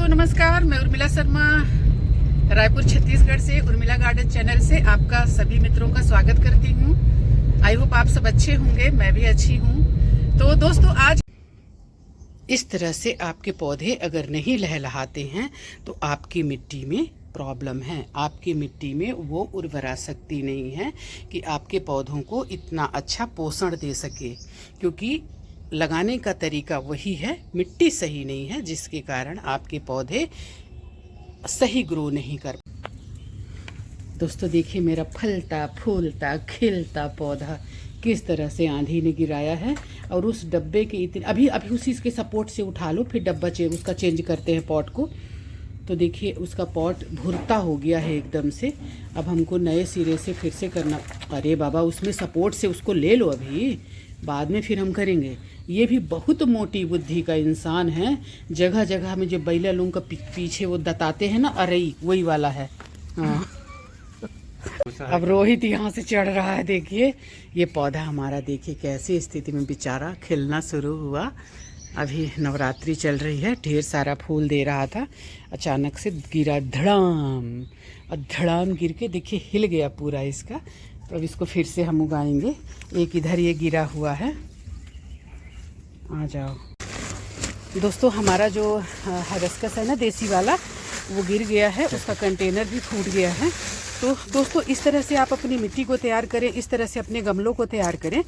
दोस्तों नमस्कार, मैं उर्मिला शर्मा रायपुर छत्तीसगढ़ से उर्मिला गार्डन चैनल से आपका सभी मित्रों का स्वागत करती हूँ। आई होप आप सब अच्छे होंगे, मैं भी अच्छी हूँ। तो दोस्तों आज इस तरह से आपके पौधे अगर नहीं लहलहाते हैं तो आपकी मिट्टी में प्रॉब्लम है। आपकी मिट्टी में वो उर्वरा शक्ति नहीं है कि आपके पौधों को इतना अच्छा पोषण दे सके, क्योंकि लगाने का तरीका वही है, मिट्टी सही नहीं है, जिसके कारण आपके पौधे सही ग्रो नहीं कर। दोस्तों देखिए मेरा फलता फूलता खिलता पौधा किस तरह से आंधी ने गिराया है। और उस डब्बे के इतने अभी उसी के सपोर्ट से उठा लो, फिर डब्बा उसका चेंज करते हैं पॉट को। तो देखिए उसका पॉट भुरता हो गया है एकदम से। अब हमको नए सिरे से फिर से करना। अरे बाबा उसमें सपोर्ट से उसको ले लो, अभी बाद में फिर हम करेंगे। ये भी बहुत मोटी बुद्धि का इंसान है। जगह जगह में जो बैला लोगों का पीछे वो दताते हैं ना, अरई वही वाला है। हाँ अब रोहित यहाँ से चढ़ रहा है। देखिए ये पौधा हमारा, देखिए कैसी स्थिति में बेचारा खिलना शुरू हुआ। अभी नवरात्रि चल रही है, ढेर सारा फूल दे रहा था, अचानक से गिरा धड़ाम। और धड़ाम गिर के देखिए हिल गया पूरा इसका। तो अब इसको फिर से हम उगाएंगे। एक इधर ये गिरा हुआ है, आ जाओ दोस्तों। हमारा जो हाइबिस्कस है ना देसी वाला, वो गिर गया है, उसका कंटेनर भी फूट गया है। तो दोस्तों इस तरह से आप अपनी मिट्टी को तैयार करें, इस तरह से अपने गमलों को तैयार करें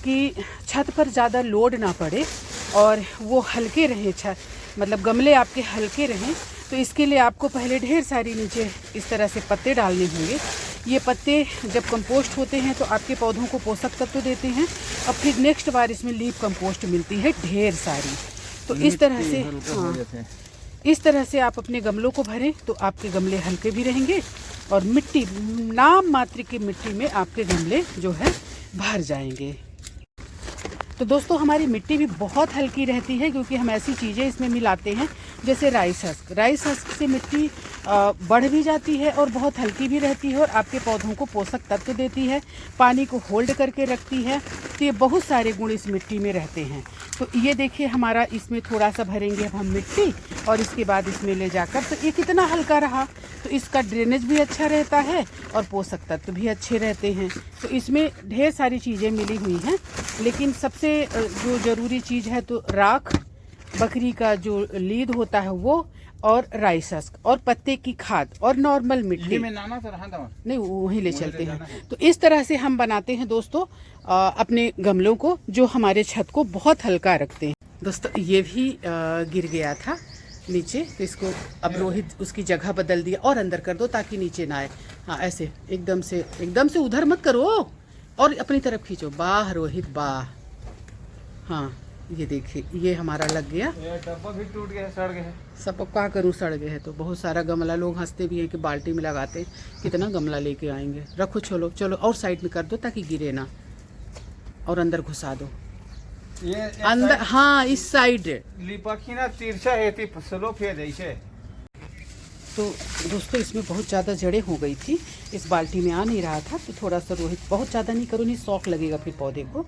कि छत पर ज़्यादा लोड ना पड़े और वो हल्के रहें, मतलब गमले आपके हल्के रहें। तो इसके लिए आपको पहले ढेर सारी नीचे इस तरह से पत्ते डालने होंगे। ये पत्ते जब कंपोस्ट होते हैं तो आपके पौधों को पोषक तत्व देते हैं। अब फिर नेक्स्ट बार इसमें लीफ कंपोस्ट मिलती है ढेर सारी। तो इस तरह से इस तरह से आप अपने गमलों को भरें तो आपके गमले हल्के भी रहेंगे और मिट्टी नाम मात्र की मिट्टी में आपके गमले जो है भर जाएंगे। तो दोस्तों हमारी मिट्टी भी बहुत हल्की रहती है, क्योंकि हम ऐसी चीज़ें इसमें मिलाते हैं जैसे राइस हस्क। राइस हस्क से मिट्टी बढ़ भी जाती है और बहुत हल्की भी रहती है और आपके पौधों को पोषक तत्व देती है, पानी को होल्ड करके रखती है। तो ये बहुत सारे गुण इस मिट्टी में रहते हैं। तो ये देखिए हमारा इसमें थोड़ा सा भरेंगे अब हम मिट्टी, और इसके बाद इसमें ले जाकर, तो ये कितना हल्का रहा। तो इसका ड्रेनेज भी अच्छा रहता है और पोषक तत्व भी अच्छे रहते हैं। तो इसमें ढेर सारी चीज़ें मिली हुई हैं, लेकिन सबसे जो ज़रूरी चीज़ है तो राख, बकरी का जो लीद होता है वो, और राइस हस्क और पत्ते की खाद और नॉर्मल मिट्टी में नहीं, वहीं ले चलते हैं। तो इस तरह से हम बनाते हैं दोस्तों अपने गमलों को, जो हमारे छत को बहुत हल्का रखते हैं। दोस्तों ये भी गिर गया था नीचे, तो इसको अब रोहित उसकी जगह बदल दिया और अंदर कर दो ताकि नीचे ना आए। हाँ ऐसे एकदम से उधर मत करो और अपनी तरफ खींचो। वाह रोहित वाह। हाँ ये देखिए ये हमारा लग गया। डब्बा भी टूट गया, सड़ गया। सब क्या करूँ, सड़ गए हैं। तो बहुत सारा गमला, लोग हंसते भी हैं कि बाल्टी में लगाते हैं, कितना गमला लेके आएंगे। रखो चलो चलो और साइड में कर दो ताकि गिरे ना, और अंदर घुसा दो ये अंदर। हाँ इस साइड लिपखीना तिरछा है ती स्लोप है जैसे। तो दोस्तों इसमें बहुत ज़्यादा जड़ें हो गई थी, इस बाल्टी में आ नहीं रहा था। तो थोड़ा सा रोहित, बहुत ज़्यादा नहीं करो, नहीं शौक लगेगा फिर पौधे को।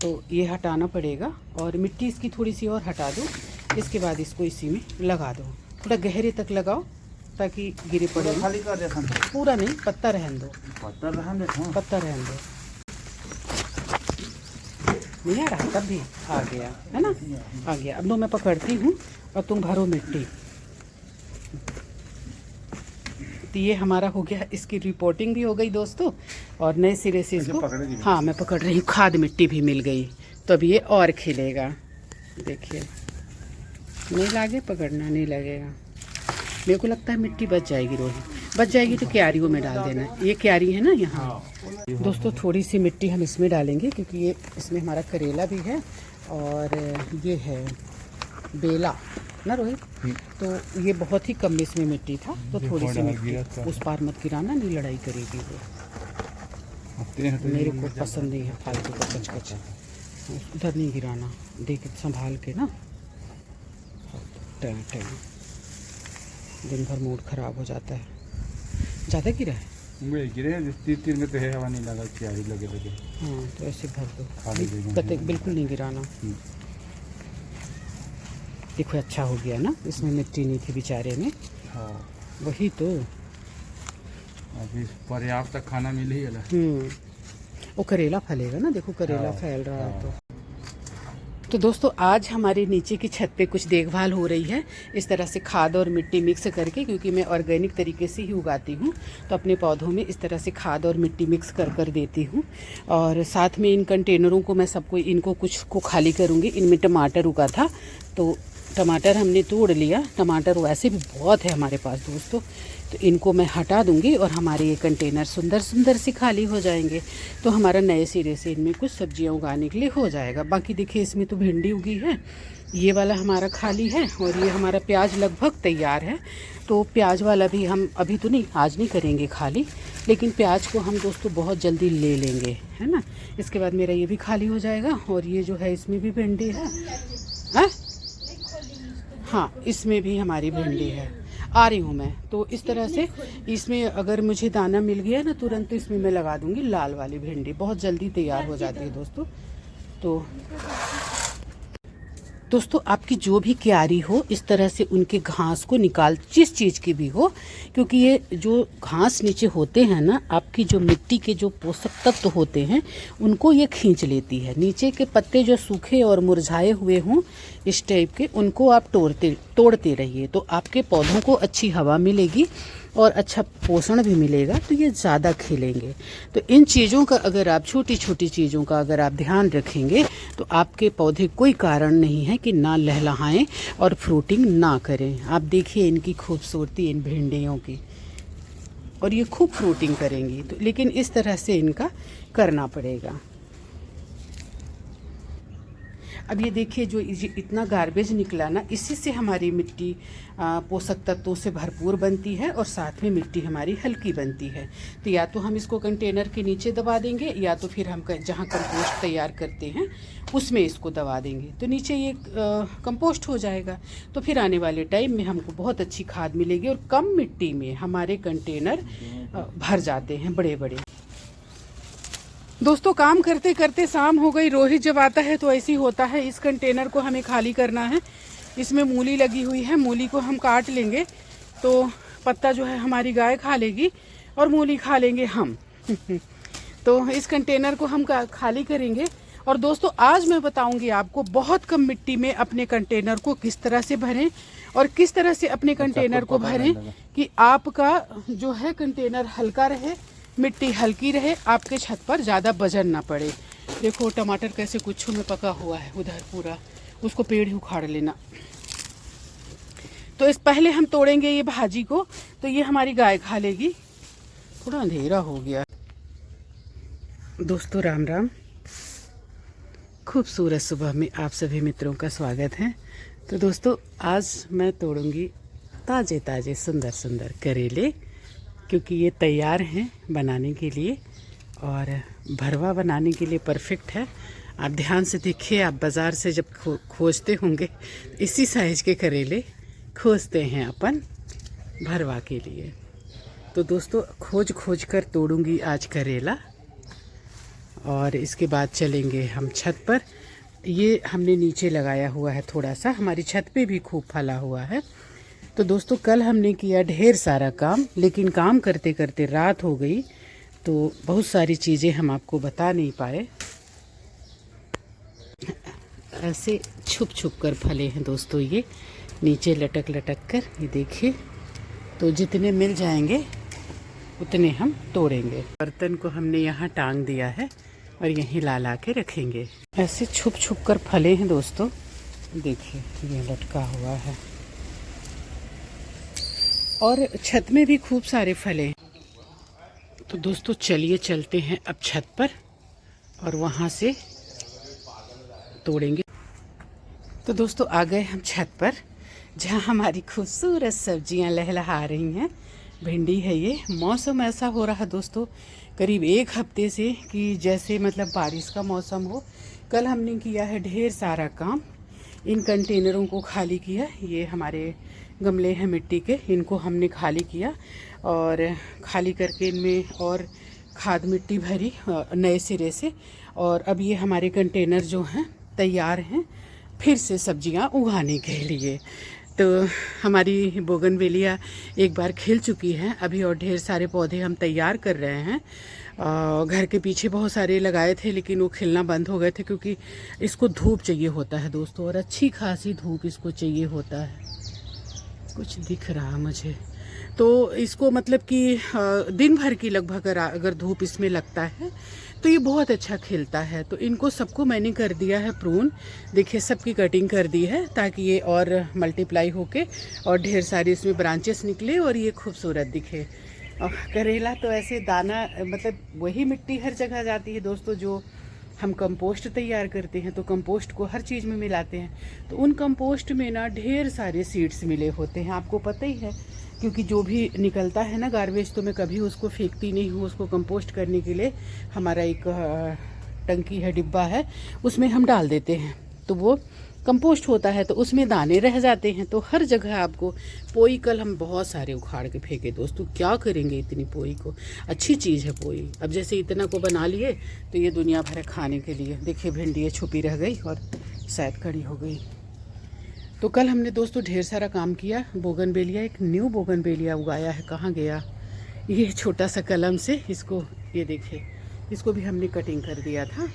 तो ये हटाना पड़ेगा और मिट्टी इसकी थोड़ी सी और हटा दो। इसके बाद इसको इसी में लगा दो, थोड़ा गहरे तक लगाओ ताकि गिरे पड़े। खाली कर दे, पूरा नहीं, पत्ता रहने दो, पत्ता रहने दो। नहीं आ रहा तब भी आ गया है ना, आ गया। अब लो मैं पकड़ती हूँ और तुम भरो मिट्टी। तो ये हमारा हो गया, इसकी रिपोर्टिंग भी हो गई दोस्तों, और नए सिरे से इसको, हाँ मैं पकड़ रही हूँ, खाद मिट्टी भी मिल गई। तो अब ये और खिलेगा। देखिए नहीं लागे, पकड़ना नहीं लगेगा। मेरे को लगता है मिट्टी बच जाएगी रोहित, बच जाएगी तो क्यारियों में डाल देना। ये क्यारी है ना यहाँ। दोस्तों थोड़ी सी मिट्टी हम इसमें डालेंगे, क्योंकि ये इसमें हमारा करेला भी है और ये है बेला ना रोहित। तो ये बहुत ही कम इसमें मिट्टी था, तो थोड़ी सी मिट्टी उस पार मत गिराना, नहीं लड़ाई करेगी वो। मेरे को पसंद नहीं है फालतू का कच, उधर नहीं गिराना, देख संभाल के ना। दिन भर मूड खराब हो जाता है। ज़्यादा गिरा है, गिरे तीर में तो है, हवा नहीं लगा, क्यारी लगे। हाँ तो ऐसे भर दो, बिल्कुल नहीं गिराना। देखो अच्छा हो गया ना, इसमें मिट्टी नहीं थी बेचारे में। हाँ वही तो। अभी पर्याप्त खाना मिल ही गया। वो करेला फलेगा ना, देखो करेला हाँ, फैल रहा है हाँ। तो दोस्तों आज हमारे नीचे की छत पे कुछ देखभाल हो रही है, इस तरह से खाद और मिट्टी मिक्स करके, क्योंकि मैं ऑर्गेनिक तरीके से ही उगाती हूँ तो अपने पौधों में इस तरह से खाद और मिट्टी मिक्स कर कर देती हूँ। और साथ में इन कंटेनरों को मैं सबको इनको कुछ को खाली करूँगी। इनमें टमाटर उगा था तो टमाटर हमने तोड़ लिया। टमाटर वैसे भी बहुत है हमारे पास दोस्तों, तो इनको मैं हटा दूंगी और हमारे ये कंटेनर सुंदर सुंदर से खाली हो जाएंगे। तो हमारा नए सिरे से इनमें कुछ सब्जियां उगाने के लिए हो जाएगा। बाकी देखिए इसमें तो भिंडी उगी है, ये वाला हमारा खाली है, और ये हमारा प्याज लगभग तैयार है। तो प्याज वाला भी हम अभी तो नहीं, आज नहीं करेंगे खाली, लेकिन प्याज को हम दोस्तों बहुत जल्दी ले लेंगे, है ना। इसके बाद मेरा ये भी खाली हो जाएगा। और ये जो है इसमें भी भिंडी है, हाँ इसमें भी हमारी भिंडी है। आ रही हूँ मैं। तो इस तरह से इसमें अगर मुझे दाना मिल गया ना तुरंत, तो इसमें मैं लगा दूंगी लाल वाली भिंडी, बहुत जल्दी तैयार हो जाती है दोस्तों। तो दोस्तों आपकी जो भी क्यारी हो, इस तरह से उनके घास को निकाल, जिस चीज़ की भी हो, क्योंकि ये जो घास नीचे होते हैं ना, आपकी जो मिट्टी के जो पोषक तत्व होते हैं उनको ये खींच लेती है। नीचे के पत्ते जो सूखे और मुरझाए हुए हों इस टाइप के, उनको आप तोड़ते रहिए, तो आपके पौधों को अच्छी हवा मिलेगी और अच्छा पोषण भी मिलेगा, तो ये ज़्यादा खिलेंगे। तो इन चीज़ों का अगर आप, छोटी छोटी चीज़ों का अगर आप ध्यान रखेंगे, तो आपके पौधे कोई कारण नहीं है कि ना लहलहाएं और फ्रूटिंग ना करें। आप देखिए इनकी खूबसूरती, इन भिंडियों की, और ये खूब फ्रूटिंग करेंगी। तो लेकिन इस तरह से इनका करना पड़ेगा। अब ये देखिए जो इतना गार्बेज निकला ना, इसी से हमारी मिट्टी पोषक तत्वों से भरपूर बनती है और साथ में मिट्टी हमारी हल्की बनती है। तो या तो हम इसको कंटेनर के नीचे दबा देंगे, या तो फिर हम जहाँ कंपोस्ट तैयार करते हैं उसमें इसको दबा देंगे, तो नीचे ये कंपोस्ट हो जाएगा। तो फिर आने वाले टाइम में हमको बहुत अच्छी खाद मिलेगी और कम मिट्टी में हमारे कंटेनर भर जाते हैं बड़े बड़े। दोस्तों काम करते करते शाम हो गई। रोहित जब आता है तो ऐसे ही होता है। इस कंटेनर को हमें खाली करना है। इसमें मूली लगी हुई है, मूली को हम काट लेंगे तो पत्ता जो है हमारी गाय खा लेगी और मूली खा लेंगे हम। तो इस कंटेनर को हम खाली करेंगे। और दोस्तों आज मैं बताऊंगी आपको बहुत कम मिट्टी में अपने कंटेनर को किस तरह से भरें और किस तरह से अपने कंटेनर को भरें कि आपका जो है कंटेनर हल्का रहे, मिट्टी हल्की रहे, आपके छत पर ज़्यादा वजन ना पड़े। देखो टमाटर कैसे गुच्छों में पका हुआ है उधर पूरा, उसको पेड़ ही उखाड़ लेना। तो इस पहले हम तोड़ेंगे ये भाजी को, तो ये हमारी गाय खा लेगी। थोड़ा अंधेरा हो गया दोस्तों। राम राम। खूबसूरत सुबह में आप सभी मित्रों का स्वागत है। तो दोस्तों आज मैं तोड़ूंगी ताज़े ताज़े सुंदर सुंदर करेले, क्योंकि ये तैयार हैं बनाने के लिए और भरवा बनाने के लिए परफेक्ट है। आप ध्यान से देखिए, आप बाज़ार से जब खोजते होंगे इसी साइज़ के करेले खोजते हैं अपन भरवा के लिए। तो दोस्तों खोज खोज कर तोड़ूंगी आज करेला, और इसके बाद चलेंगे हम छत पर। ये हमने नीचे लगाया हुआ है थोड़ा सा, हमारी छत पे भी खूब फला हुआ है। तो दोस्तों कल हमने किया ढेर सारा काम, लेकिन काम करते करते रात हो गई तो बहुत सारी चीज़ें हम आपको बता नहीं पाए। ऐसे छुप छुप कर फले हैं दोस्तों, ये नीचे लटक लटक कर, ये देखिए। तो जितने मिल जाएंगे उतने हम तोड़ेंगे। बर्तन को हमने यहाँ टांग दिया है और यहीं ला के रखेंगे। ऐसे छुप छुप कर फले हैं दोस्तों, देखिए ये लटका हुआ है। और छत में भी खूब सारे फले। तो दोस्तों चलिए चलते हैं अब छत पर और वहाँ से तोड़ेंगे। तो दोस्तों आ गए हम छत पर, जहाँ हमारी खूबसूरत सब्जियाँ लहलहा रही हैं। भिंडी है ये। मौसम ऐसा हो रहा दोस्तों करीब 1 हफ्ते से कि जैसे मतलब बारिश का मौसम हो। कल हमने किया है ढेर सारा काम, इन कंटेनरों को खाली किया। ये हमारे गमले हैं मिट्टी के, इनको हमने खाली किया और खाली करके इनमें और खाद मिट्टी भरी नए सिरे से। और अब ये हमारे कंटेनर जो हैं तैयार हैं। फिर से सब्जियां उगाने के लिए। तो हमारी बोगनवेलिया एक बार खिल चुकी है अभी, और ढेर सारे पौधे हम तैयार कर रहे हैं। घर के पीछे बहुत सारे लगाए थे लेकिन वो खिलना बंद हो गए थे, क्योंकि इसको धूप चाहिए होता है दोस्तों, और अच्छी खासी धूप इसको चाहिए होता है। कुछ दिख रहा मुझे तो इसको मतलब कि दिन भर की लगभग अगर धूप इसमें लगता है तो ये बहुत अच्छा खिलता है। तो इनको सबको मैंने कर दिया है प्रून, देखिए सबकी कटिंग कर दी है ताकि ये और मल्टीप्लाई होके और ढेर सारी इसमें ब्रांचेस निकले और ये खूबसूरत दिखे। और करेला तो ऐसे दाना मतलब वही मिट्टी हर जगह जाती है दोस्तों, जो हम कंपोस्ट तैयार करते हैं तो कंपोस्ट को हर चीज़ में मिलाते हैं, तो उन कंपोस्ट में ना ढेर सारे सीड्स मिले होते हैं, आपको पता ही है। क्योंकि जो भी निकलता है ना गार्बेज, तो मैं कभी उसको फेंकती नहीं हूँ, उसको कंपोस्ट करने के लिए हमारा एक टंकी है, डिब्बा है, उसमें हम डाल देते हैं तो वो कंपोस्ट होता है, तो उसमें दाने रह जाते हैं। तो हर जगह आपको पोई, कल हम बहुत सारे उखाड़ के फेंके दोस्तों, क्या करेंगे इतनी पोई को, अच्छी चीज़ है पोई। अब जैसे इतना को बना लिए तो ये दुनिया भर खाने के लिए। देखिए भिंडी छुपी रह गई और शायद खड़ी हो गई। तो कल हमने दोस्तों ढेर सारा काम किया। बोगनवेलिया, एक न्यू बोगनवेलिया उगाया है, कहाँ गया ये छोटा सा कलम से, इसको ये देखिए, इसको भी हमने कटिंग कर दिया था।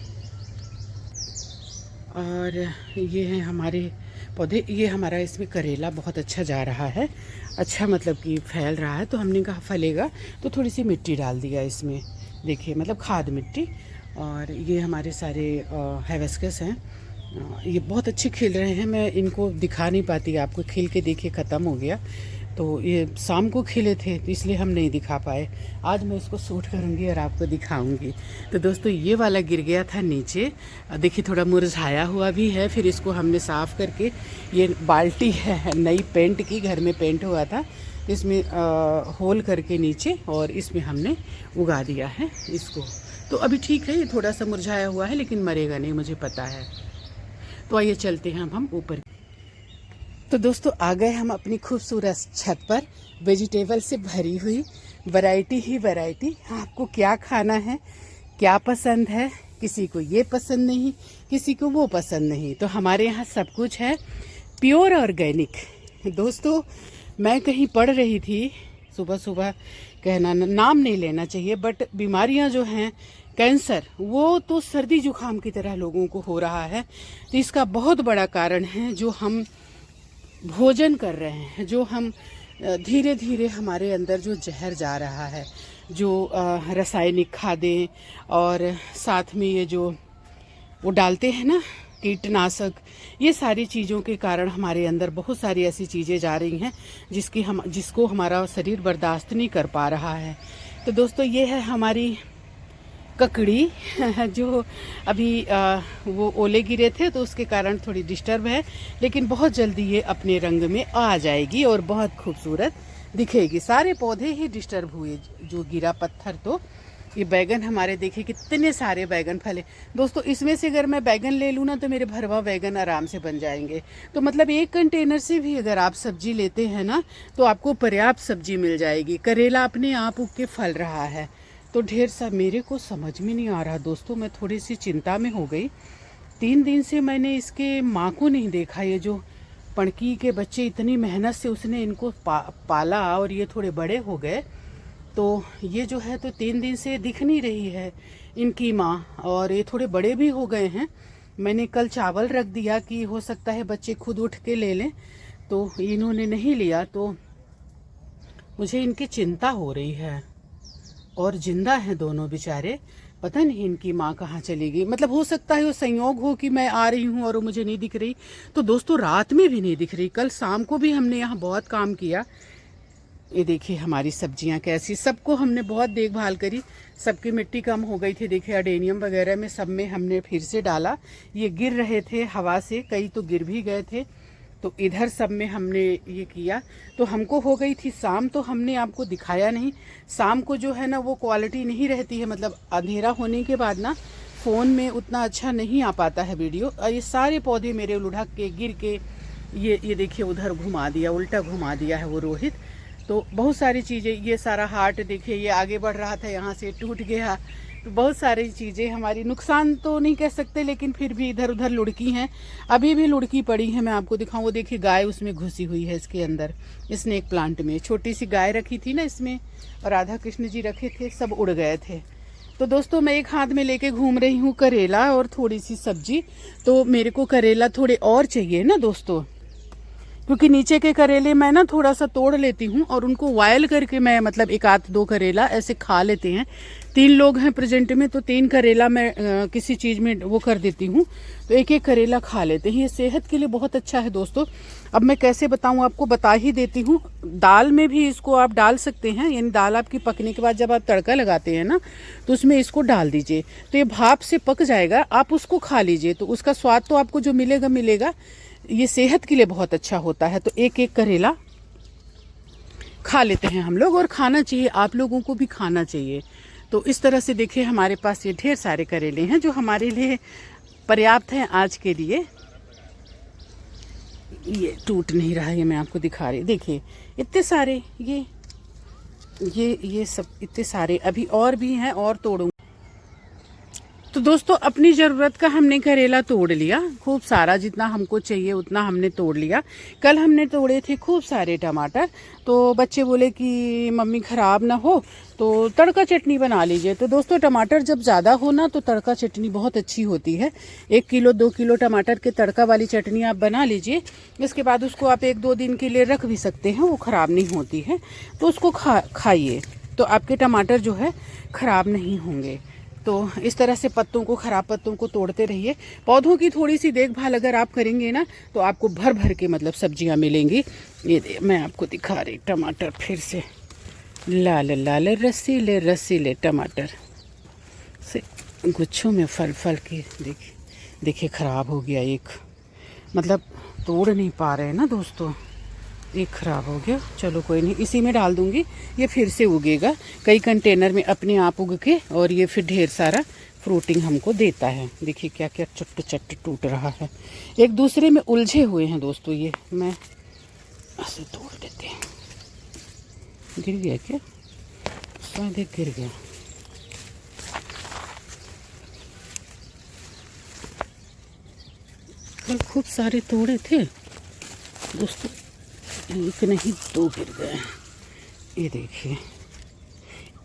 और ये है हमारे पौधे, ये हमारा इसमें करेला बहुत अच्छा जा रहा है, अच्छा मतलब कि फैल रहा है। तो हमने कहा फलेगा तो थोड़ी सी मिट्टी डाल दिया इसमें, देखिए मतलब खाद मिट्टी। और ये हमारे सारे हाइबिस्कस हैं, ये बहुत अच्छे खिल रहे हैं। मैं इनको दिखा नहीं पाती आपको, खिल के देखिए ख़त्म हो गया। तो ये शाम को खिले थे तो इसलिए हम नहीं दिखा पाए। आज मैं इसको शूट करूँगी और आपको दिखाऊंगी। तो दोस्तों ये वाला गिर गया था नीचे, देखिए थोड़ा मुरझाया हुआ भी है। फिर इसको हमने साफ़ करके, ये बाल्टी है नई पेंट की, घर में पेंट हुआ था, इसमें होल करके नीचे, और इसमें हमने उगा दिया है इसको। तो अभी ठीक है, ये थोड़ा सा मुरझाया हुआ है लेकिन मरेगा नहीं, मुझे पता है। तो आइए चलते हैं हम ऊपर। तो दोस्तों आ गए हम अपनी खूबसूरत छत पर, वेजिटेबल से भरी हुई, वैरायटी ही वैरायटी। आपको क्या खाना है, क्या पसंद है, किसी को ये पसंद नहीं, किसी को वो पसंद नहीं, तो हमारे यहाँ सब कुछ है प्योर ऑर्गेनिक। दोस्तों मैं कहीं पढ़ रही थी सुबह सुबह, कहना नाम नहीं लेना चाहिए, बट बीमारियां जो हैं, कैंसर, वो तो सर्दी जुकाम की तरह लोगों को हो रहा है। तो इसका बहुत बड़ा कारण है जो हम भोजन कर रहे हैं, जो हम धीरे धीरे हमारे अंदर जो जहर जा रहा है, जो रासायनिक खादें, और साथ में ये जो वो डालते हैं ना कीटनाशक, ये सारी चीज़ों के कारण हमारे अंदर बहुत सारी ऐसी चीज़ें जा रही हैं जिसको हमारा शरीर बर्दाश्त नहीं कर पा रहा है। तो दोस्तों ये है हमारी ककड़ी जो अभी वो ओले गिरे थे तो उसके कारण थोड़ी डिस्टर्ब है, लेकिन बहुत जल्दी ये अपने रंग में आ जाएगी और बहुत खूबसूरत दिखेगी। सारे पौधे ही डिस्टर्ब हुए, जो गिरा पत्थर। तो ये बैगन हमारे देखिए कितने सारे बैगन फले दोस्तों, इसमें से अगर मैं बैगन ले लूँ ना तो मेरे भरवा बैगन आराम से बन जाएंगे। तो मतलब एक कंटेनर से भी अगर आप सब्जी लेते हैं ना तो आपको पर्याप्त सब्जी मिल जाएगी। करेला अपने आप उग के फल रहा है, तो ढेर सा मेरे को समझ में नहीं आ रहा दोस्तों, मैं थोड़ी सी चिंता में हो गई। 3 दिन से मैंने इसके माँ को नहीं देखा, ये जो पणकी के बच्चे इतनी मेहनत से उसने इनको पाला और ये थोड़े बड़े हो गए, तो ये जो है तो 3 दिन से दिख नहीं रही है इनकी माँ, और ये थोड़े बड़े भी हो गए हैं। मैंने कल चावल रख दिया कि हो सकता है बच्चे खुद उठ के ले लें, तो इन्होंने नहीं लिया, तो मुझे इनकी चिंता हो रही है। और जिंदा हैं दोनों बेचारे, पता नहीं इनकी माँ कहाँ चली गई। मतलब हो सकता है वो संयोग हो कि मैं आ रही हूँ और वो मुझे नहीं दिख रही। तो दोस्तों रात में भी नहीं दिख रही, कल शाम को भी हमने यहाँ बहुत काम किया। ये देखिए हमारी सब्जियाँ कैसी, सबको हमने बहुत देखभाल करी, सबकी मिट्टी कम हो गई थी। देखिए अडेनियम वगैरह में सब में हमने फिर से डाला, ये गिर रहे थे हवा से, कई तो गिर भी गए थे, तो इधर सब में हमने ये किया। तो हमको हो गई थी शाम, तो हमने आपको दिखाया नहीं। शाम को जो है ना वो क्वालिटी नहीं रहती है, मतलब अंधेरा होने के बाद ना फ़ोन में उतना अच्छा नहीं आ पाता है वीडियो। ये सारे पौधे मेरे लुढ़क के गिर के, ये देखिए उधर घुमा दिया, उल्टा घुमा दिया है वो रोहित। तो बहुत सारी चीज़ें, ये सारा हार्ट देखिए ये आगे बढ़ रहा था, यहाँ से टूट गया। तो बहुत सारी चीज़ें हमारी नुकसान तो नहीं कह सकते, लेकिन फिर भी इधर उधर लुढ़की हैं। अभी भी लुढ़की पड़ी है, मैं आपको दिखाऊं। वो देखिए गाय उसमें घुसी हुई है इसके अंदर, स्नेक प्लांट में। छोटी सी गाय रखी थी ना इसमें, और राधा कृष्ण जी रखे थे, सब उड़ गए थे। तो दोस्तों मैं एक हाथ में लेके घूम रही हूँ करेला और थोड़ी सी सब्जी। तो मेरे को करेला थोड़े और चाहिए ना दोस्तों, क्योंकि नीचे के करेले मैं ना थोड़ा सा तोड़ लेती हूँ और उनको बॉयल करके मैं मतलब एक आध दो करेला ऐसे खा लेते हैं। 3 लोग हैं प्रेजेंट में, तो 3 करेला मैं किसी चीज़ में वो कर देती हूँ, तो एक एक करेला खा लेते हैं। ये सेहत के लिए बहुत अच्छा है दोस्तों। अब मैं कैसे बताऊँ आपको, बता ही देती हूँ। दाल में भी इसको आप डाल सकते हैं, यानी दाल आपकी पकने के बाद जब आप तड़का लगाते हैं ना, तो उसमें इसको डाल दीजिए, तो ये भाप से पक जाएगा, आप उसको खा लीजिए। तो उसका स्वाद तो आपको जो मिलेगा, ये सेहत के लिए बहुत अच्छा होता है। तो एक एक करेला खा लेते हैं हम लोग, और खाना चाहिए, आप लोगों को भी खाना चाहिए। तो इस तरह से देखिए हमारे पास ये ढेर सारे करेले हैं जो हमारे लिए पर्याप्त हैं आज के लिए। ये टूट नहीं रहा है, ये मैं आपको दिखा रही, देखिए इतने सारे, ये सब इतने सारे अभी और भी हैं, और तोड़ूंगी। तो दोस्तों अपनी ज़रूरत का हमने करेला तोड़ लिया, खूब सारा, जितना हमको चाहिए उतना हमने तोड़ लिया। कल हमने तोड़े थे खूब सारे टमाटर, तो बच्चे बोले कि मम्मी ख़राब ना हो तो तड़का चटनी बना लीजिए। तो दोस्तों टमाटर जब ज़्यादा हो ना, तो तड़का चटनी बहुत अच्छी होती है। 1 किलो 2 किलो टमाटर के तड़का वाली चटनी आप बना लीजिए। इसके बाद उसको आप 1-2 दिन के लिए रख भी सकते हैं, वो ख़राब नहीं होती है। तो उसको खाइए, तो आपके टमाटर जो है ख़राब नहीं होंगे। तो इस तरह से ख़राब पत्तों को तोड़ते रहिए। पौधों की थोड़ी सी देखभाल अगर आप करेंगे ना, तो आपको भर भर के मतलब सब्जियां मिलेंगी। ये मैं आपको दिखा रही, टमाटर फिर से लाल लाल रसीले टमाटर से गुच्छों में फल के देखिए ख़राब हो गया एक, मतलब तोड़ नहीं पा रहे हैं ना दोस्तों, एक ख़राब हो गया। चलो कोई नहीं, इसी में डाल दूंगी, ये फिर से उगेगा कई कंटेनर में अपने आप उग के, और ये फिर ढेर सारा फ्रूटिंग हमको देता है। देखिए क्या क्या चट्ट टूट रहा है, एक दूसरे में उलझे हुए हैं दोस्तों। ये मैं ऐसे तोड़ देते हैं। गिर गया क्या? शायद एक गिर गया। कल खूब सारे तोड़े थे दोस्तों, एक नहीं 2 गिर गए। ये देखिए,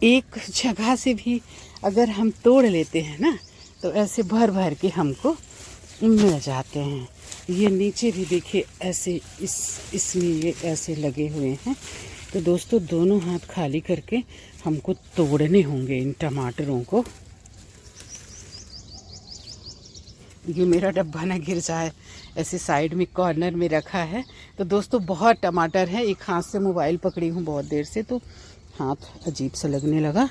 एक जगह से भी अगर हम तोड़ लेते हैं ना, तो ऐसे भर भर के हमको मिल जाते हैं। ये नीचे भी देखिए ऐसे इसमें ये ऐसे लगे हुए हैं। तो दोस्तों दोनों हाथ खाली करके हमको तोड़ने होंगे इन टमाटरों को। ये मेरा डब्बा ना गिर जाए, ऐसे साइड में कॉर्नर में रखा है। तो दोस्तों बहुत टमाटर है, एक हाथ से मोबाइल पकड़ी हूँ बहुत देर से, तो हाथ अजीब सा लगने लगा।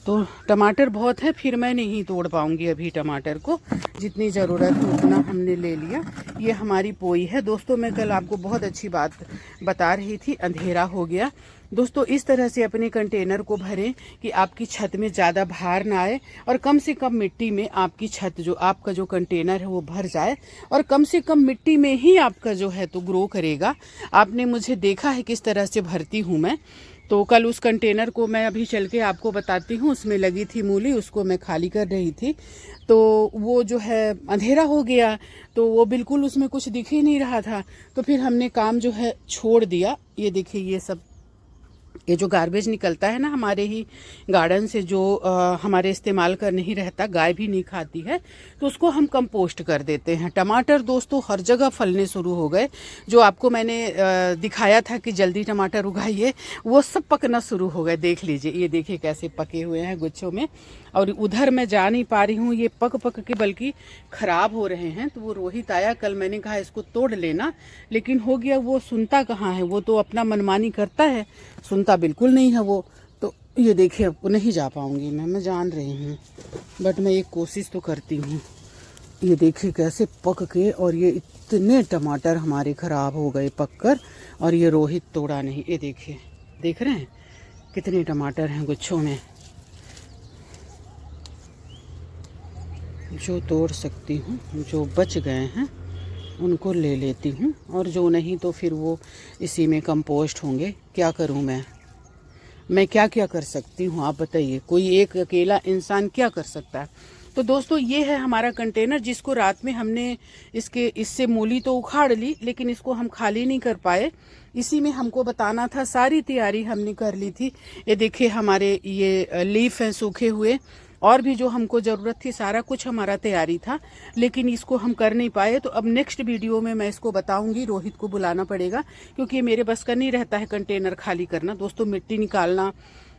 तो टमाटर बहुत है, फिर मैं नहीं तोड़ पाऊँगी अभी टमाटर को, जितनी ज़रूरत है उतना हमने ले लिया। ये हमारी पोई है दोस्तों, मैं कल आपको बहुत अच्छी बात बता रही थी, अंधेरा हो गया। दोस्तों इस तरह से अपने कंटेनर को भरें कि आपकी छत में ज़्यादा भार ना आए, और कम से कम मिट्टी में आपकी छत जो आपका जो कंटेनर है वो भर जाए, और कम से कम मिट्टी में ही आपका जो है तो ग्रो करेगा। आपने मुझे देखा है किस तरह से भरती हूँ मैं। तो कल उस कंटेनर को मैं अभी चल के आपको बताती हूँ, उसमें लगी थी मूली, उसको मैं खाली कर रही थी। तो वो जो है अंधेरा हो गया, तो वो बिल्कुल उसमें कुछ दिख ही नहीं रहा था। तो फिर हमने काम जो है छोड़ दिया। ये देखिए ये सब, ये जो गार्बेज निकलता है ना हमारे ही गार्डन से, जो हमारे इस्तेमाल कर नहीं रहता, गाय भी नहीं खाती है, तो उसको हम कंपोस्ट कर देते हैं। टमाटर दोस्तों हर जगह फलने शुरू हो गए। जो आपको मैंने दिखाया था कि जल्दी टमाटर उगाइए, वो सब पकना शुरू हो गए। देख लीजिए, ये देखिए कैसे पके हुए हैं गुच्छों में। और उधर मैं जा नहीं पा रही हूँ, ये पक के बल्कि ख़राब हो रहे हैं। तो वो रोहित आया कल, मैंने कहा इसको तोड़ लेना, लेकिन हो गया, वो सुनता कहाँ है, वो तो अपना मनमानी करता है, सुनता बिल्कुल नहीं है वो। तो ये देखिए अब नहीं जा पाऊँगी मैं जान रही हूँ, बट मैं एक कोशिश तो करती हूँ। ये देखिए कैसे पक के, और ये इतने टमाटर हमारे ख़राब हो गए पककर, और ये रोहित तोड़ा नहीं। ये देखिए, देख रहे हैं कितने टमाटर हैं गुच्छों में। जो तोड़ सकती हूँ, जो बच गए हैं उनको ले लेती हूँ, और जो नहीं तो फिर वो इसी में कंपोस्ट होंगे। क्या करूँ मैं, मैं क्या क्या कर सकती हूँ, आप बताइए। कोई एक अकेला इंसान क्या कर सकता है। तो दोस्तों ये है हमारा कंटेनर, जिसको रात में हमने इससे मूली तो उखाड़ ली, लेकिन इसको हम खाली नहीं कर पाए। इसी में हमको बताना था, सारी तैयारी हमने कर ली थी। ये देखिए हमारे ये लीफ हैं सूखे हुए, और भी जो हमको ज़रूरत थी, सारा कुछ हमारा तैयारी था, लेकिन इसको हम कर नहीं पाए। तो अब नेक्स्ट वीडियो में मैं इसको बताऊंगी। रोहित को बुलाना पड़ेगा, क्योंकि मेरे बस का नहीं रहता है कंटेनर खाली करना। दोस्तों मिट्टी निकालना,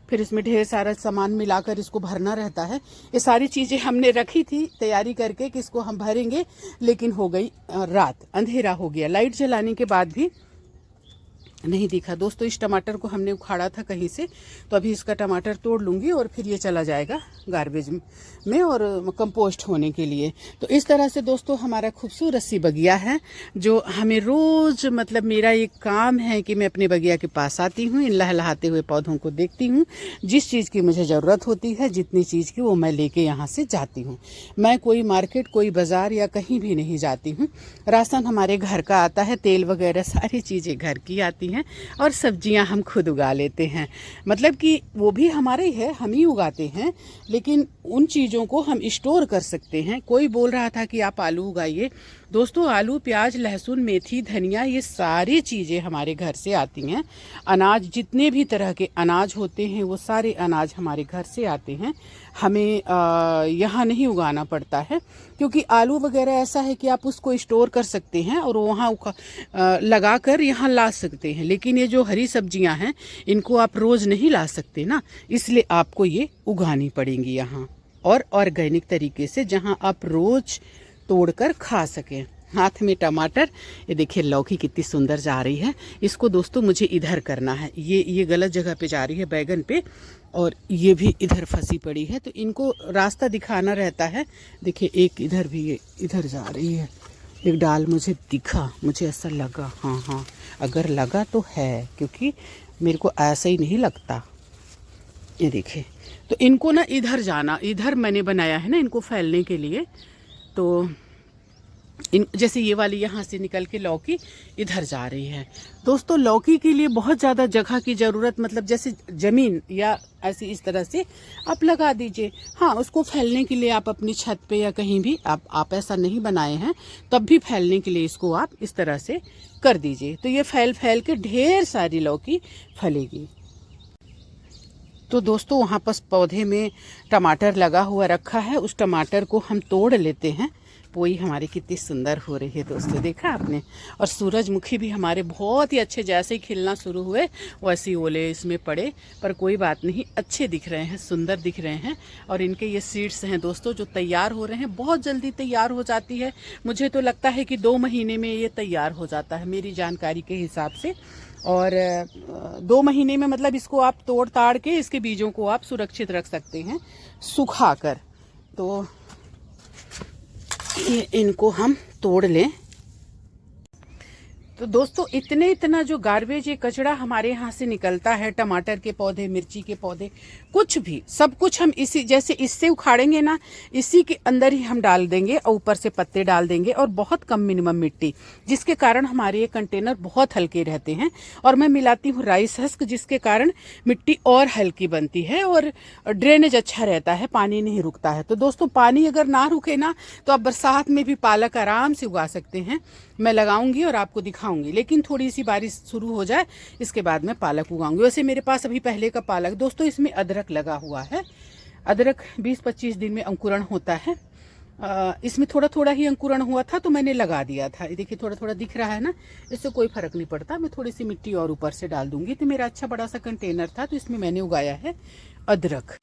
फिर इसमें ढेर सारा सामान मिलाकर इसको भरना रहता है। ये सारी चीज़ें हमने रखी थी तैयारी करके कि इसको हम भरेंगे, लेकिन हो गई रात, अंधेरा हो गया। लाइट जलाने के बाद भी नहीं दिखा। दोस्तों इस टमाटर को हमने उखाड़ा था कहीं से, तो अभी इसका टमाटर तोड़ लूँगी और फिर ये चला जाएगा गार्बेज में और कंपोस्ट होने के लिए। तो इस तरह से दोस्तों हमारा खूबसूरत सी बगिया है, जो हमें रोज़, मतलब मेरा एक काम है कि मैं अपने बगिया के पास आती हूँ, इन लहलहाते हुए पौधों को देखती हूँ। जिस चीज़ की मुझे ज़रूरत होती है, जितनी चीज़ की, वो मैं लेके यहाँ से जाती हूँ। मैं कोई मार्केट, कोई बाज़ार या कहीं भी नहीं जाती हूँ। राशन हमारे घर का आता है, तेल वगैरह सारी चीज़ें घर की आती हैं, और सब्जियां हम खुद उगा लेते हैं। मतलब कि वो भी हमारे ही है, हम ही उगाते हैं, लेकिन उन चीज़ों को हम स्टोर कर सकते हैं। कोई बोल रहा था कि आप आलू उगाइए। दोस्तों आलू, प्याज, लहसुन, मेथी, धनिया, ये सारी चीज़ें हमारे घर से आती हैं। अनाज, जितने भी तरह के अनाज होते हैं, वो सारे अनाज हमारे घर से आते हैं। हमें यहाँ नहीं उगाना पड़ता है, क्योंकि आलू वगैरह ऐसा है कि आप उसको स्टोर कर सकते हैं और वहाँ लगा कर यहाँ ला सकते हैं। लेकिन ये जो हरी सब्जियाँ हैं, इनको आप रोज़ नहीं ला सकते ना, इसलिए आपको ये उगानी पड़ेंगी यहाँ, और ऑर्गेनिक तरीके से, जहाँ आप रोज़ तोड़कर खा सकें। हाथ में टमाटर, ये देखिए लौकी कितनी सुंदर जा रही है। इसको दोस्तों मुझे इधर करना है, ये गलत जगह पे जा रही है, बैगन पे, और ये भी इधर फंसी पड़ी है, तो इनको रास्ता दिखाना रहता है। देखिए एक इधर भी, ये इधर जा रही है। एक डाल मुझे दिखा, मुझे ऐसा लगा, हाँ, अगर लगा तो है, क्योंकि मेरे को ऐसा ही नहीं लगता। ये देखिए, तो इनको ना इधर जाना, इधर मैंने बनाया है ना इनको फैलने के लिए। तो जैसे ये वाली यहाँ से निकल के लौकी इधर जा रही है। दोस्तों लौकी के लिए बहुत ज़्यादा जगह की ज़रूरत, मतलब जैसे ज़मीन या ऐसी इस तरह से आप लगा दीजिए। हाँ, उसको फैलने के लिए आप अपनी छत पे या कहीं भी, आप ऐसा नहीं बनाए हैं, तब भी फैलने के लिए इसको आप इस तरह से कर दीजिए, तो ये फैल के ढेर सारी लौकी फलेगी। तो दोस्तों वहाँ पर पौधे में टमाटर लगा हुआ रखा है, उस टमाटर को हम तोड़ लेते हैं। पोई हमारी कितनी सुंदर हो रही है दोस्तों, देखा आपने। और सूरजमुखी भी हमारे बहुत ही अच्छे, जैसे ही खिलना शुरू हुए वैसे ही ओले इसमें पड़े, पर कोई बात नहीं, अच्छे दिख रहे हैं, सुंदर दिख रहे हैं। और इनके ये सीड्स हैं दोस्तों जो तैयार हो रहे हैं, बहुत जल्दी तैयार हो जाती है। मुझे तो लगता है कि 2 महीने में ये तैयार हो जाता है, मेरी जानकारी के हिसाब से। और 2 महीने में, मतलब इसको आप तोड़ ताड़ के इसके बीजों को आप सुरक्षित रख सकते हैं सुखा कर। तो इनको हम तोड़ लें। तो दोस्तों इतना जो गार्बेज, ये कचरा हमारे यहाँ से निकलता है, टमाटर के पौधे, मिर्ची के पौधे, कुछ भी, सब कुछ हम इसी, जैसे इससे उखाड़ेंगे ना, इसी के अंदर ही हम डाल देंगे, और ऊपर से पत्ते डाल देंगे, और बहुत कम मिनिमम मिट्टी, जिसके कारण हमारे ये कंटेनर बहुत हल्के रहते हैं। और मैं मिलाती हूँ राइस हस्क, जिसके कारण मिट्टी और हल्की बनती है और ड्रेनेज अच्छा रहता है, पानी नहीं रुकता है। तो दोस्तों पानी अगर ना रुके ना, तो आप बरसात में भी पालक आराम से उगा सकते हैं। मैं लगाऊंगी और आपको दिखाऊंगी, लेकिन थोड़ी सी बारिश शुरू हो जाए, इसके बाद मैं पालक उगाऊंगी। वैसे मेरे पास अभी पहले का पालक, दोस्तों इसमें अदरक लगा हुआ है। अदरक 20-25 दिन में अंकुरण होता है। इसमें थोड़ा थोड़ा ही अंकुरण हुआ था, तो मैंने लगा दिया था। ये देखिए थोड़ा थोड़ा दिख रहा है ना, इससे कोई फर्क नहीं पड़ता। मैं थोड़ी सी मिट्टी और ऊपर से डाल दूंगी। तो मेरा अच्छा बड़ा सा कंटेनर था, तो इसमें मैंने उगाया है अदरक।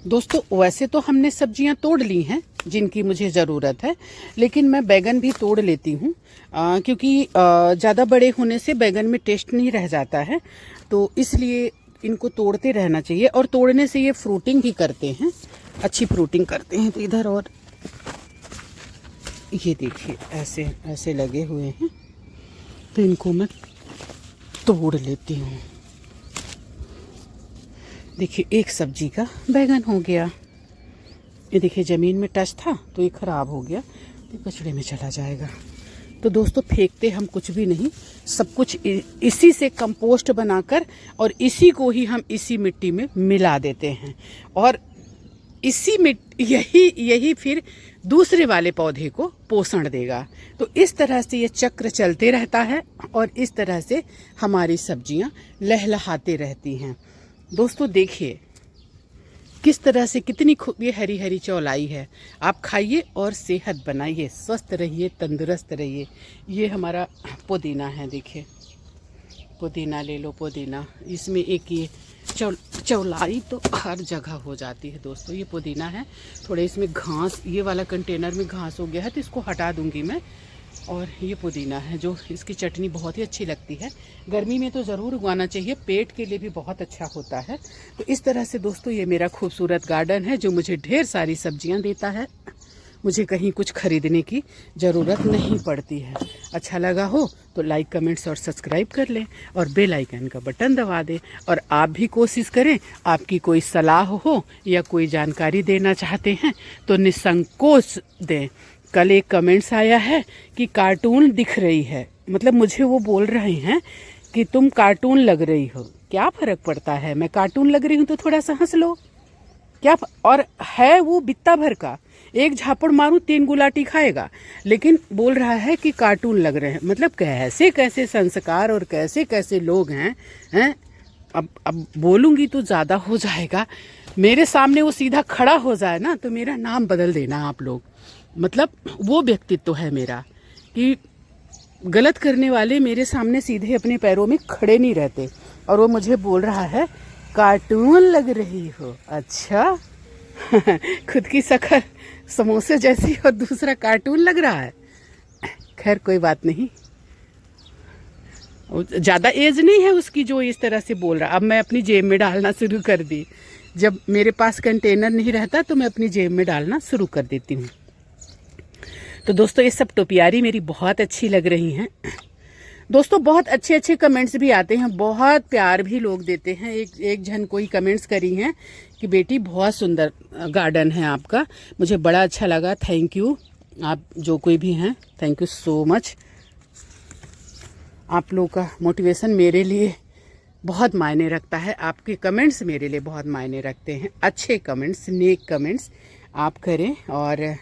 दोस्तों वैसे तो हमने सब्जियां तोड़ ली हैं जिनकी मुझे ज़रूरत है, लेकिन मैं बैगन भी तोड़ लेती हूँ, क्योंकि ज़्यादा बड़े होने से बैगन में टेस्ट नहीं रह जाता है, तो इसलिए इनको तोड़ते रहना चाहिए। और तोड़ने से ये फ्रूटिंग भी करते हैं, अच्छी फ्रूटिंग करते हैं। तो इधर, और ये देखिए ऐसे ऐसे लगे हुए हैं, तो इनको मैं तोड़ लेती हूँ। देखिए एक सब्जी का बैगन हो गया। ये देखिए ज़मीन में टच था तो ये ख़राब हो गया, तो कचड़े में चला जाएगा। तो दोस्तों फेंकते हम कुछ भी नहीं, सब कुछ इसी से कंपोस्ट बनाकर और इसी को ही हम इसी मिट्टी में मिला देते हैं और इसी मिट्टी यही फिर दूसरे वाले पौधे को पोषण देगा। तो इस तरह से ये चक्र चलते रहता है और इस तरह से हमारी सब्जियां लहलहाते रहती हैं। दोस्तों देखिए किस तरह से कितनी खूब ये हरी हरी चौलाई है। आप खाइए और सेहत बनाइए, स्वस्थ रहिए, तंदुरुस्त रहिए। ये हमारा पुदीना है, देखिए पुदीना ले लो, पुदीना। इसमें एक ये चौलाई तो हर जगह हो जाती है दोस्तों। ये पुदीना है, थोड़े इसमें घास, ये वाला कंटेनर में घास हो गया है तो इसको हटा दूंगी मैं। और ये पुदीना है जो इसकी चटनी बहुत ही अच्छी लगती है, गर्मी में तो ज़रूर उगाना चाहिए, पेट के लिए भी बहुत अच्छा होता है। तो इस तरह से दोस्तों ये मेरा खूबसूरत गार्डन है जो मुझे ढेर सारी सब्जियां देता है। मुझे कहीं कुछ खरीदने की ज़रूरत नहीं पड़ती है। अच्छा लगा हो तो लाइक, कमेंट्स और सब्सक्राइब कर लें और बेल आइकन का बटन दबा दें। और आप भी कोशिश करें, आपकी कोई सलाह हो या कोई जानकारी देना चाहते हैं तो निसंकोच दें। कल एक कमेंट्स आया है कि कार्टून दिख रही है, मतलब मुझे वो बोल रहे हैं कि तुम कार्टून लग रही हो। क्या फ़र्क पड़ता है, मैं कार्टून लग रही हूँ तो थोड़ा सा हंस लो, क्या और है वो बित्ता भर का, एक झापड़ मारूं 3 गुलाटी खाएगा, लेकिन बोल रहा है कि कार्टून लग रहे हैं। मतलब कैसे कैसे संस्कार और कैसे कैसे लोग हैं। अब बोलूँगी तो ज़्यादा हो जाएगा, मेरे सामने वो सीधा खड़ा हो जाए ना तो मेरा नाम बदल देना आप लोग। मतलब वो व्यक्तित्व है मेरा कि गलत करने वाले मेरे सामने सीधे अपने पैरों में खड़े नहीं रहते। और वो मुझे बोल रहा है कार्टून लग रही हो। अच्छा खुद की शक्ल समोसे जैसी और दूसरा कार्टून लग रहा है। खैर कोई बात नहीं, ज़्यादा एज नहीं है उसकी जो इस तरह से बोल रहा। अब मैं अपनी जेब में डालना शुरू कर दी, जब मेरे पास कंटेनर नहीं रहता तो मैं अपनी जेब में डालना शुरू कर देती हूँ। तो दोस्तों ये सब टोपियारी मेरी बहुत अच्छी लग रही हैं। दोस्तों बहुत अच्छे अच्छे कमेंट्स भी आते हैं, बहुत प्यार भी लोग देते हैं। एक जन कोई कमेंट्स करी हैं कि बेटी बहुत सुंदर गार्डन है आपका, मुझे बड़ा अच्छा लगा, थैंक यू। आप जो कोई भी हैं थैंक यू सो मच। आप लोगों का मोटिवेशन मेरे लिए बहुत मायने रखता है, आपके कमेंट्स मेरे लिए बहुत मायने रखते हैं। अच्छे कमेंट्स, नेक कमेंट्स आप करें। और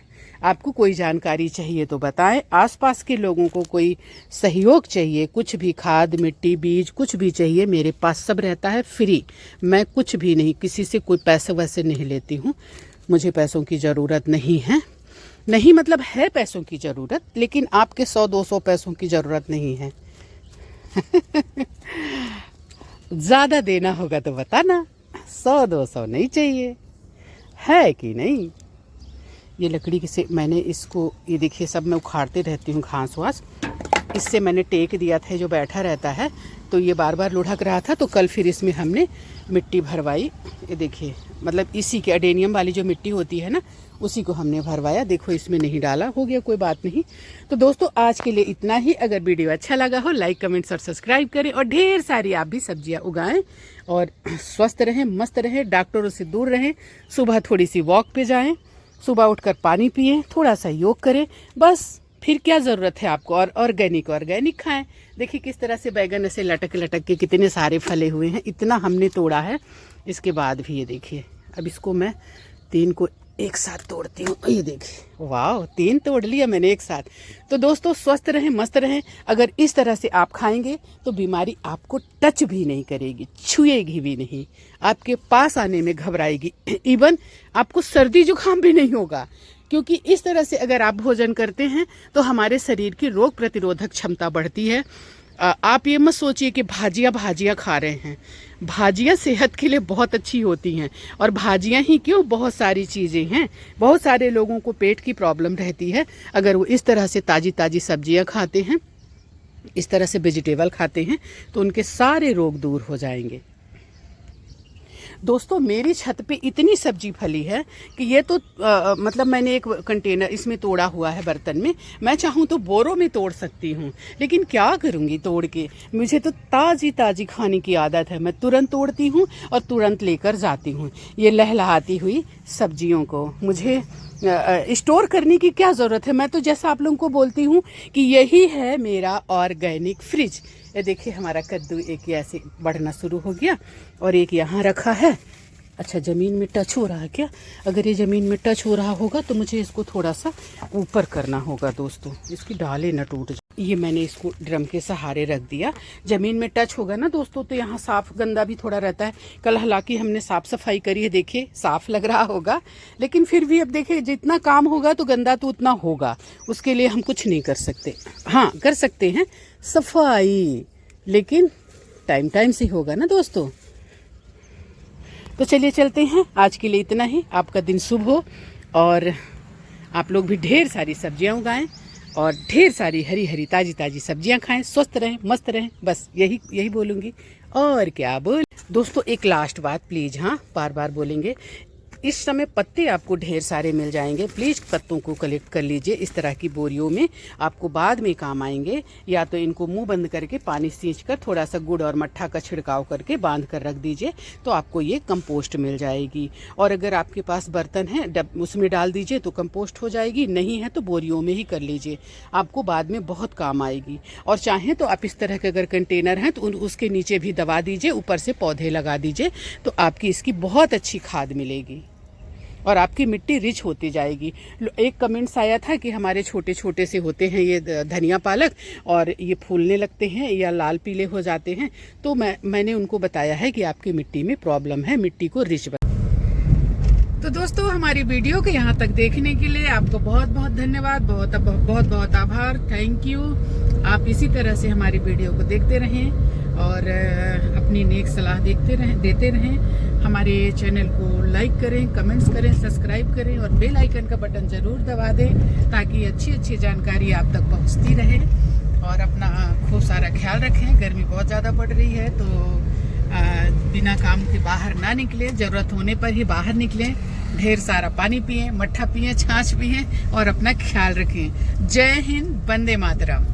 आपको कोई जानकारी चाहिए तो बताएं, आसपास के लोगों को कोई सहयोग चाहिए, कुछ भी खाद, मिट्टी, बीज कुछ भी चाहिए, मेरे पास सब रहता है फ्री। मैं कुछ भी नहीं, किसी से कोई पैसे वैसे नहीं लेती हूँ, मुझे पैसों की ज़रूरत नहीं है। नहीं मतलब है पैसों की ज़रूरत, लेकिन आपके 100-200 पैसों की ज़रूरत नहीं है। ज़्यादा देना होगा तो बताना, 100-200 नहीं चाहिए, है कि नहीं। ये लकड़ी से मैंने इसको, ये देखिए सब मैं उखाड़ते रहती हूँ घास वास, इससे मैंने टेक दिया था जो बैठा रहता है, तो ये बार बार लुढ़क रहा था, तो कल फिर इसमें हमने मिट्टी भरवाई। ये देखिए मतलब इसी के एडेनियम वाली जो मिट्टी होती है ना, उसी को हमने भरवाया। देखो इसमें नहीं डाला, हो गया कोई बात नहीं। तो दोस्तों आज के लिए इतना ही। अगर वीडियो अच्छा लगा हो लाइक, कमेंट्स और सब्सक्राइब करें और ढेर सारी आप भी सब्जियां उगाएं और स्वस्थ रहें, मस्त रहें, डॉक्टरों से दूर रहें। सुबह थोड़ी सी वॉक पे जाएं, सुबह उठकर पानी पिएं, थोड़ा सा योग करें, बस। फिर क्या ज़रूरत है आपको। और ऑर्गेनिक खाएं। देखिए किस तरह से बैगन ऐसे लटक लटक के कितने सारे फले हुए हैं, इतना हमने तोड़ा है। इसके बाद भी ये देखिए, अब इसको मैं 3 को एक साथ तोड़ती हूँ। ये देखिए वाह, 3 तोड़ लिया मैंने एक साथ। तो दोस्तों स्वस्थ रहें, मस्त रहें। अगर इस तरह से आप खाएंगे तो बीमारी आपको टच भी नहीं करेगी, छुएगी भी नहीं, आपके पास आने में घबराएगी। इवन आपको सर्दी जुकाम भी नहीं होगा, क्योंकि इस तरह से अगर आप भोजन करते हैं तो हमारे शरीर की रोग प्रतिरोधक क्षमता बढ़ती है। आप ये मत सोचिए कि भाजियाँ खा रहे हैं। भाजियाँ सेहत के लिए बहुत अच्छी होती हैं, और भाजियाँ ही क्यों, बहुत सारी चीज़ें हैं। बहुत सारे लोगों को पेट की प्रॉब्लम रहती है, अगर वो इस तरह से ताज़ी ताज़ी सब्जियाँ खाते हैं, इस तरह से वेजिटेबल खाते हैं, तो उनके सारे रोग दूर हो जाएंगे। दोस्तों मेरी छत पे इतनी सब्जी फली है कि ये तो मतलब मैंने एक कंटेनर इसमें तोड़ा हुआ है बर्तन में। मैं चाहूँ तो बोरों में तोड़ सकती हूँ, लेकिन क्या करूँगी तोड़ के। मुझे तो ताज़ी ताज़ी खाने की आदत है, मैं तुरंत तोड़ती हूँ और तुरंत लेकर जाती हूँ। ये लहलहाती हुई सब्जियों को मुझे स्टोर करने की क्या ज़रूरत है। मैं तो जैसा आप लोगों को बोलती हूँ कि यही है मेरा ऑर्गेनिक फ्रिज। ये देखिए हमारा कद्दू एक ऐसे बढ़ना शुरू हो गया और एक यहाँ रखा है। अच्छा ज़मीन में टच हो रहा है क्या? अगर ये ज़मीन में टच हो रहा होगा तो मुझे इसको थोड़ा सा ऊपर करना होगा दोस्तों, इसकी डालें न टूट जाए। ये मैंने इसको ड्रम के सहारे रख दिया। ज़मीन में टच होगा ना दोस्तों तो यहाँ साफ गंदा भी थोड़ा रहता है। कल हालांकि हमने साफ़ सफाई करी है, देखिए साफ़ लग रहा होगा, लेकिन फिर भी अब देखिए जितना काम होगा तो गंदा तो उतना होगा, उसके लिए हम कुछ नहीं कर सकते। हाँ कर सकते हैं सफाई, लेकिन टाइम टाइम से होगा ना दोस्तों। तो चलिए चलते हैं, आज के लिए इतना ही। आपका दिन शुभ हो और आप लोग भी ढेर सारी सब्जियां उगाएं और ढेर सारी हरी हरी ताज़ी ताज़ी सब्जियां खाएं, स्वस्थ रहें, मस्त रहें, बस यही बोलूँगी और क्या बोल। दोस्तों एक लास्ट बात प्लीज़, हाँ बार बार बोलेंगे, इस समय पत्ते आपको ढेर सारे मिल जाएंगे, प्लीज़ पत्तों को कलेक्ट कर लीजिए। इस तरह की बोरियों में आपको बाद में काम आएंगे। या तो इनको मुंह बंद करके पानी सींच कर थोड़ा सा गुड़ और मट्ठा का छिड़काव करके बांध कर रख दीजिए, तो आपको ये कंपोस्ट मिल जाएगी। और अगर आपके पास बर्तन है उसमें डाल दीजिए तो कंपोस्ट हो जाएगी, नहीं है तो बोरियों में ही कर लीजिए, आपको बाद में बहुत काम आएगी। और चाहें तो आप इस तरह के अगर कंटेनर हैं तो उसके नीचे भी दबा दीजिए, ऊपर से पौधे लगा दीजिए, तो आपकी इसकी बहुत अच्छी खाद मिलेगी और आपकी मिट्टी रिच होती जाएगी। एक कमेंट्स आया था कि हमारे छोटे छोटे से होते हैं ये धनिया पालक और ये फूलने लगते हैं या लाल पीले हो जाते हैं, तो मैंने उनको बताया है कि आपकी मिट्टी में प्रॉब्लम है, मिट्टी को रिच तो दोस्तों हमारी वीडियो को यहाँ तक देखने के लिए आपको बहुत बहुत धन्यवाद, बहुत बहुत बहुत आभार, थैंक यू। आप इसी तरह से हमारी वीडियो को देखते रहें और अपनी नेक सलाह देते रहें। हमारे चैनल को लाइक करें, कमेंट्स करें, सब्सक्राइब करें और बेल आइकन का बटन ज़रूर दबा दें ताकि अच्छी अच्छी जानकारी आप तक पहुंचती रहे। और अपना खूब सारा ख्याल रखें, गर्मी बहुत ज़्यादा पड़ रही है तो बिना काम के बाहर ना निकलें, ज़रूरत होने पर ही बाहर निकलें। ढेर सारा पानी पिएं, मट्ठा पिएं, छाछ पिएं और अपना ख्याल रखें। जय हिंद, वंदे मातरम।